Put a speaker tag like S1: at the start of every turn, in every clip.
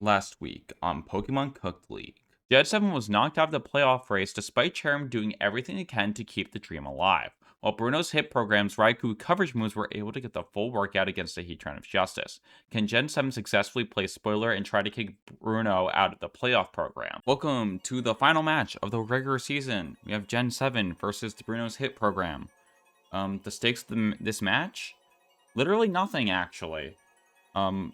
S1: Last week on Pokemon Cooked League, Gen 7 was knocked out of the playoff race despite Cherrim doing everything he can to keep the dream alive. While Bruno's hit program's Raikou coverage moves were able to get the full workout against the Heatran of Justice. Can Gen 7 successfully play spoiler and try to kick Bruno out of the playoff program? Welcome to the final match of the regular season. We have Gen 7 versus the Bruno's hit program. The stakes of this match? Literally nothing, actually.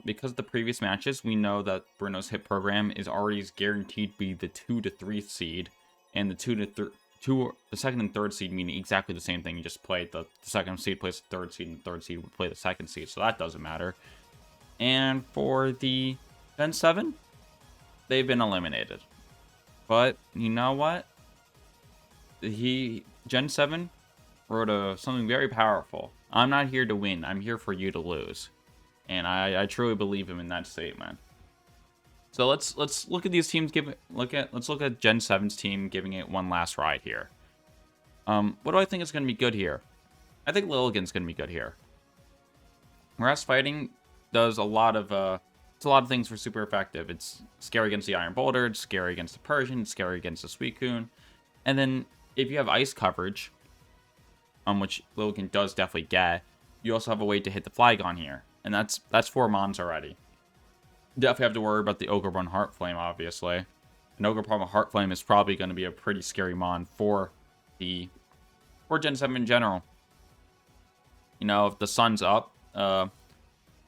S1: Because the previous matches, we know that Bruno's hit program is already guaranteed to be the 2 to 3 seed, and the second and third seed mean exactly the same thing. You just play the second seed plays the third seed, and the third seed would play the second seed, so that doesn't matter. And for the Gen 7, they've been eliminated. But you know what? Gen 7 wrote something very powerful. I'm not here to win. I'm here for you to lose. And I truly believe him in that statement. So let's look at these teams. Let's look at Gen 7's team giving it one last ride here. What do I think is going to be good here? I think Lilligant's going to be good here. Whereas fighting does a lot of things for super effective. It's scary against the Iron Boulder, it's scary against the Persian, it's scary against the Suicune. And then if you have ice coverage, which Lilligant does definitely get, you also have a way to hit the Flygon here. And that's 4 Mons already. Definitely have to worry about the Ogremon Heart Flame, obviously. An Ogremon Heart Flame is probably going to be a pretty scary Mon for Gen 7 in general. You know, if the sun's up,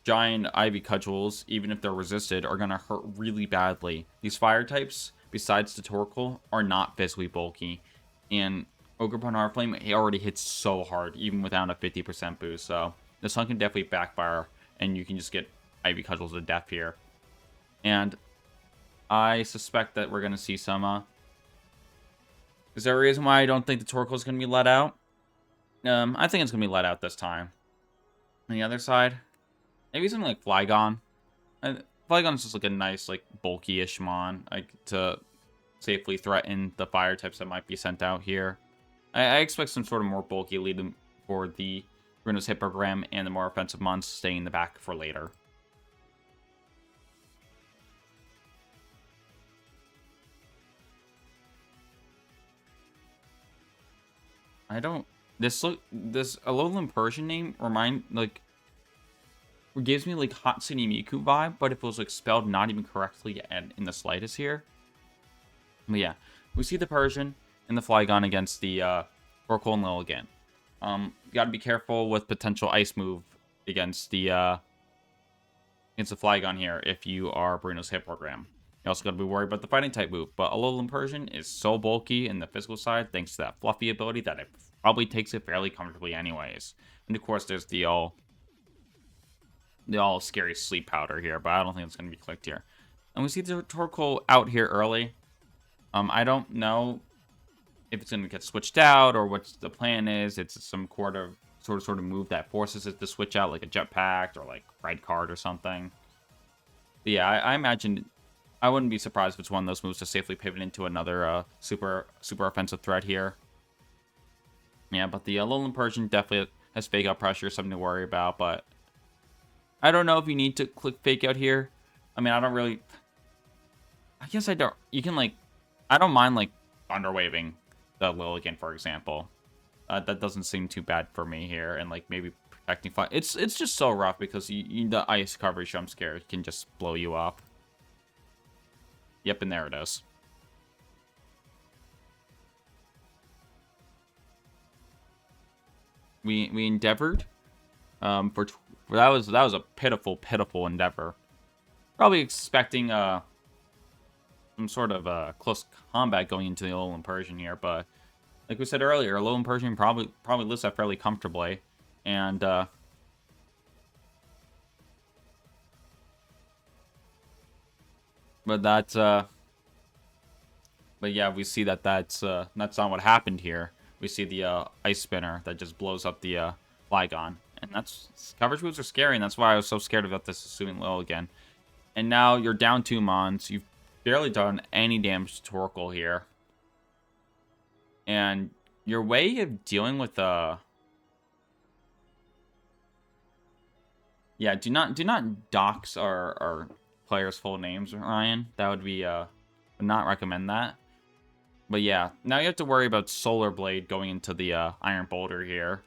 S1: giant Ivy Cudgels, even if they're resisted, are going to hurt really badly. These fire types, besides the Torkoal, are not physically bulky. And Ogremon Heart Flame, it already hits so hard, even without a 50% boost. So the sun can definitely backfire, and you can just get Ivy Cudgels to death here. And I suspect that we're going to see some... Is there a reason why I don't think the Torkoal is going to be let out? I think it's going to be let out this time. On the other side, maybe something like Flygon. Flygon's just like a nice, like, bulky-ish Mon, like, to safely threaten the fire types that might be sent out here. I expect some sort of more bulky lead for the Bruno's hit program and the more offensive Mons staying in the back for later. This Alolan Persian name gives me like Hatsune Miku vibe, but if it was like spelled not even correctly and in the slightest here. But yeah, we see the Persian and the Flygon against the Torkoal and Lilligant. You gotta be careful with potential ice move against the Flygon here if you are Bruno's hit program. You also gotta be worried about the fighting type move, but Alolan Persian is so bulky in the physical side thanks to that fluffy ability that it probably takes it fairly comfortably anyways. And of course there's the all scary sleep powder here, but I don't think it's gonna be clicked here. And we see the Torkoal out here early. I don't know if it's going to get switched out or what the plan is. It's some sort of move that forces it to switch out, like a jetpack or like red card or something. But yeah, I imagine I wouldn't be surprised if it's one of those moves to safely pivot into another super offensive threat here. Yeah, but the Alolan Persian definitely has fake out pressure, something to worry about. But I don't know if you need to click fake out here. I mean, I guess I don't. You can like, I don't mind like Thunder Waving the Lilligant, for example. That doesn't seem too bad for me here, and like maybe protecting fire. It's just so rough because the ice coverage jump scare can just blow you up. Yep, and there it is. We endeavored that was a pitiful endeavor. Probably expecting some sort of close combat going into the Alolan Persian here, but like we said earlier, Alolan Persian probably lives that fairly comfortably, and but yeah, we see that's not what happened here. We see the Ice Spinner that just blows up the Flygon, and coverage moves are scary, and that's why I was so scared about this assuming low again. And now you're down 2 Mons. You've barely done any damage to Torkoal here. And your way of dealing with yeah, do not dox our players' full names, Ryan. That would be, would not recommend that. But yeah, now you have to worry about Solar Blade going into the Iron Boulder here.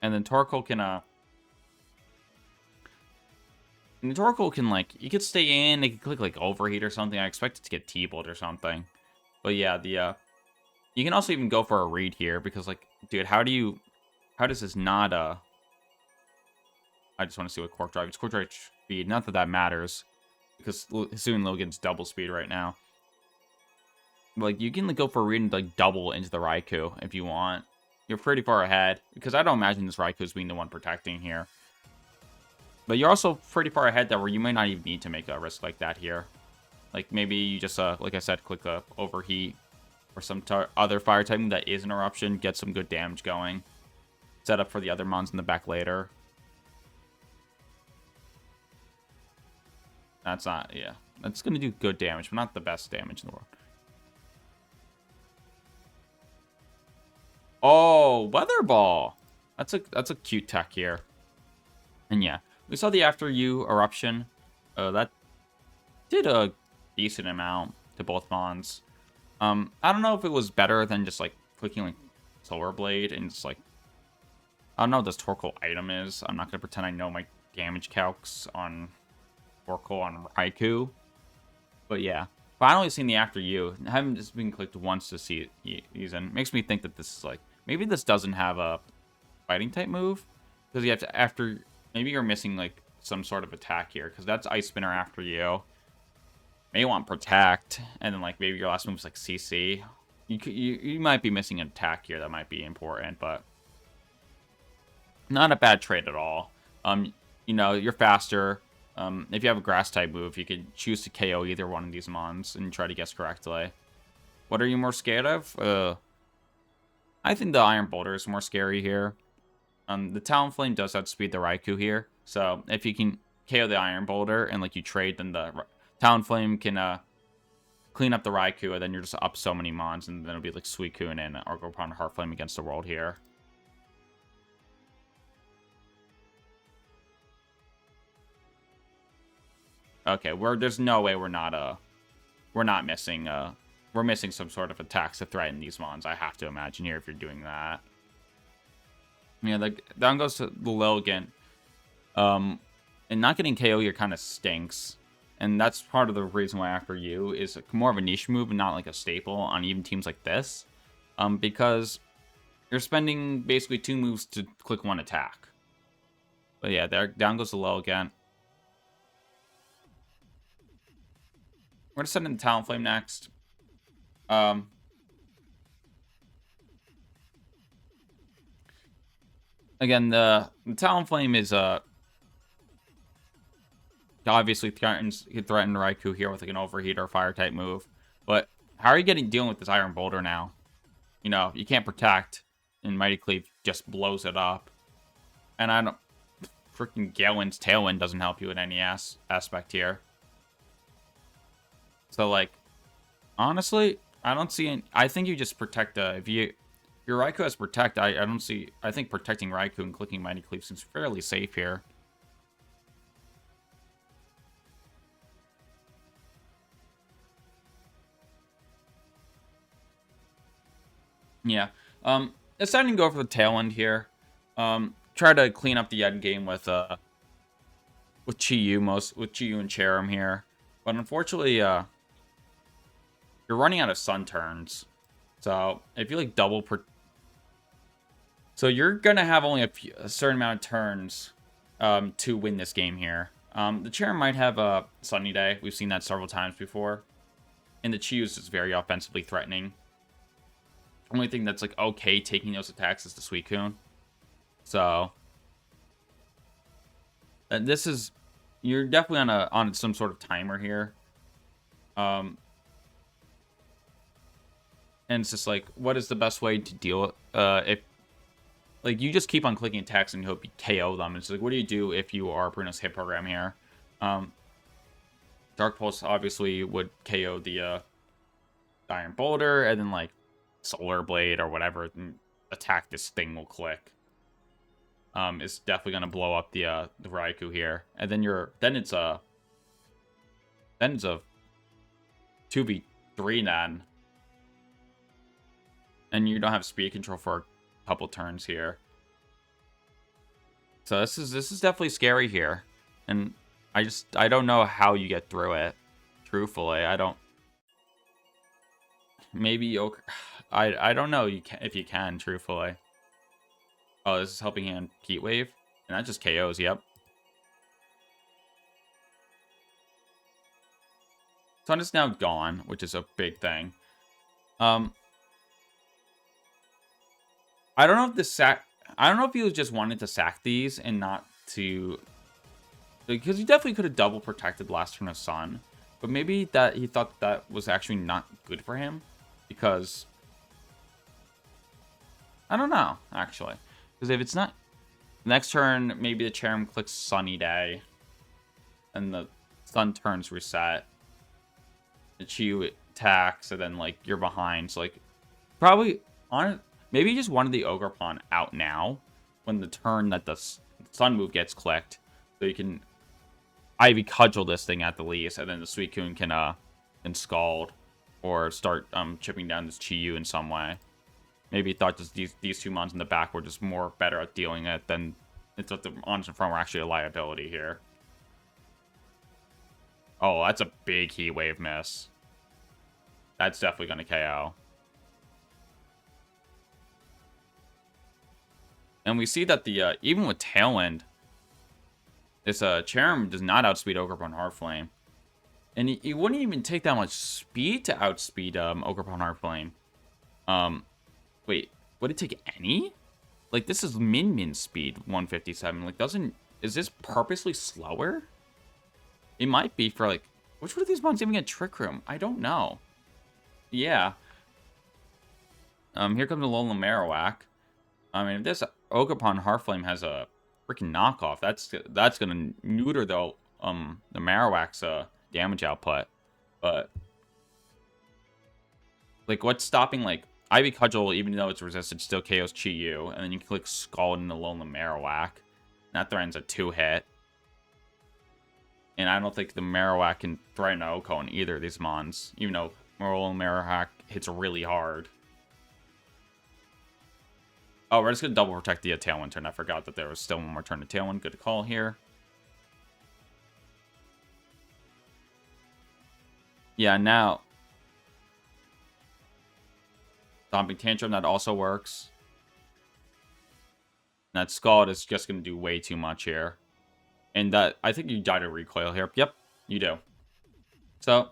S1: And then Torkoal can, like, you could stay in, they could click, like, Overheat or something. I expect it to get T-Bolt or something. But yeah, you can also even go for a read here, because, like, dude, how does this not, I just want to see what Quark Drive is. Quark Drive speed, not that that matters, because soon Logan's double speed right now. But, like, you can, like, go for a read and, like, double into the Raikou if you want. You're pretty far ahead, because I don't imagine this Raikou's being the one protecting here. But you're also pretty far ahead that where you might not even need to make a risk like that here. Like, maybe you just, like I said, click a Overheat or some other fire type that is an Eruption, get some good damage going. Set up for the other mons in the back later. That's not, yeah. That's going to do good damage, but not the best damage in the world. Oh, Weather Ball! That's a cute tech here. And yeah, we saw the After You Eruption. That did a decent amount to both mons. I don't know if it was better than just, like, clicking, like, Solar Blade and just, like... I don't know what this Torkoal item is. I'm not going to pretend I know my damage calcs on Torkoal on Raikou. But yeah, finally seen the After You. I haven't just been clicked once to see it using. Makes me think that this is, like... Maybe this doesn't have a fighting type move. Because you have to, after... Maybe you're missing, like, some sort of attack here. Because that's Ice Spinner After You. May want Protect, and then, like, maybe your last move is, like, CC. You might be missing an attack here that might be important, but not a bad trade at all. You know, you're faster. If you have a Grass-type move, you could choose to KO either one of these mons and try to guess correctly. What are you more scared of? I think the Iron Boulder is more scary here. The Talonflame does outspeed the Raikou here, so if you can KO the Iron Boulder and, like, you trade, then the Talonflame can clean up the Raikou, and then you're just up so many mons, and then it'll be like Suicune and Argopon Heartflame against the world here. Okay, there's no way we're not missing we're missing some sort of attacks to threaten these mons. I have to imagine here if you're doing that. Yeah, like down goes to the Lilligant. And not getting KO here kind of stinks. And that's part of the reason why After You is more of a niche move and not like a staple on even teams like this. Because you're spending basically 2 moves to click 1 attack. But yeah, there down goes the Lilligant. We're going to send in the Talonflame next. Again, the Talonflame is obviously threaten Raikou here with like an Overheat or Fire type move. But how are you dealing with this Iron Boulder now? You know, you can't protect, and Mighty Cleave just blows it up. And I don't... Freaking Galen's Tailwind doesn't help you in any aspect here. So, like, honestly, I don't see any... I think you just protect... if your Raikou has Protect, I don't see... I think protecting Raikou and clicking Mighty Cleave seems fairly safe here. Yeah. Deciding to go for the Tailwind here. Try to clean up the end game with Chi-Yu and Cherrim here. But unfortunately, you're running out of Sun turns. So if you like so you're gonna have only a certain amount of turns to win this game here. The Cherrim might have a Sunny Day. We've seen that several times before. And the Chi-Yu is very offensively threatening. Only thing that's like okay taking those attacks is the Suicune. So this is, you're definitely on some sort of timer here. And it's just like, what is the best way to deal if like you just keep on clicking attacks and you hope you KO them. It's like, what do you do if you are Bruno's hit program here? Dark Pulse obviously would KO the Iron Boulder, and then like Solar Blade or whatever attack this thing will click. It's definitely gonna blow up the Raikou here, and then it's Then it's a 2v3 then. And you don't have speed control for a couple turns here. So this is definitely scary here. And I don't know how you get through it. Truthfully, I don't. Maybe I don't know if you can, truthfully. Oh, this is helping hand Heat Wave. And that just KOs, yep. Sun is now gone, which is a big thing. I don't know if I don't know if he was just wanted to sack these and not to, because he definitely could have double protected last turn of Sun, but maybe that he thought that was actually not good for him, because I don't know actually, because if it's not next turn, maybe the Cherrim clicks Sunny Day, and the Sun turns reset. The Chiyu attacks, and then like you're behind, so like probably on. Maybe you just wanted the Ogre Pawn out now, when the turn that the Sun move gets clicked, so you can Ivy Cudgel this thing at the least, and then the Suicune can Scald, or start chipping down this Chiyu in some way. Maybe you thought just these two mons in the back were just more better at dealing it than it's that the mons in front were actually a liability here. Oh, that's a big Heat Wave miss. That's definitely going to KO. And we see that the even with Tailwind, this Cherrim does not outspeed Ogerpon Heartflame. And he wouldn't even take that much speed to outspeed Ogerpon Heartflame. Wait, would it take any? Like, this is min speed, 157. Like, is this purposely slower? It might be for, like, which one of these mons even get Trick Room? I don't know. Yeah. Here comes the Alolan Marowak. I mean, if this Ogerpon Heartflame has a freaking knockoff, that's gonna neuter the Marowak's damage output. But like, what's stopping like Ivy Cudgel, even though it's resisted, still KOs Chiyu, and then you click Scald and the Alolan Marowak. That threatens a 2-hit. And I don't think the Marowak can threaten Oko in either of these mons, even though Alolan Marowak hits really hard. Oh, we're just going to double protect the Tailwind turn. I forgot that there was still one more turn to Tailwind. Good call here. Yeah, now. Stomping Tantrum, that also works. And that Scald is just going to do way too much here. And that, I think you die to Recoil here. Yep, you do. So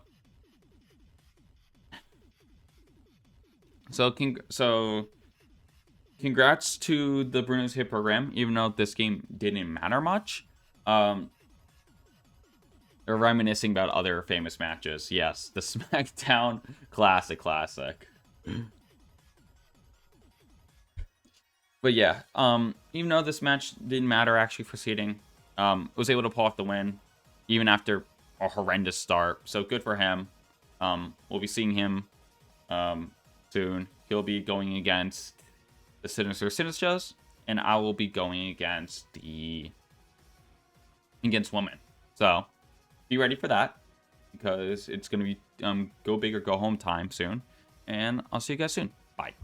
S1: congrats to the Bruno's HIIT program, even though this game didn't matter much. They're reminiscing about other famous matches. Yes, the SmackDown classic. But yeah, even though this match didn't matter actually for seeding, was able to pull off the win, even after a horrendous start. So good for him. We'll be seeing him soon. He'll be going against the Sinisters, and I will be going against Woman. So be ready for that, because it's going to be go big or go home time soon. And I'll see you guys soon. Bye.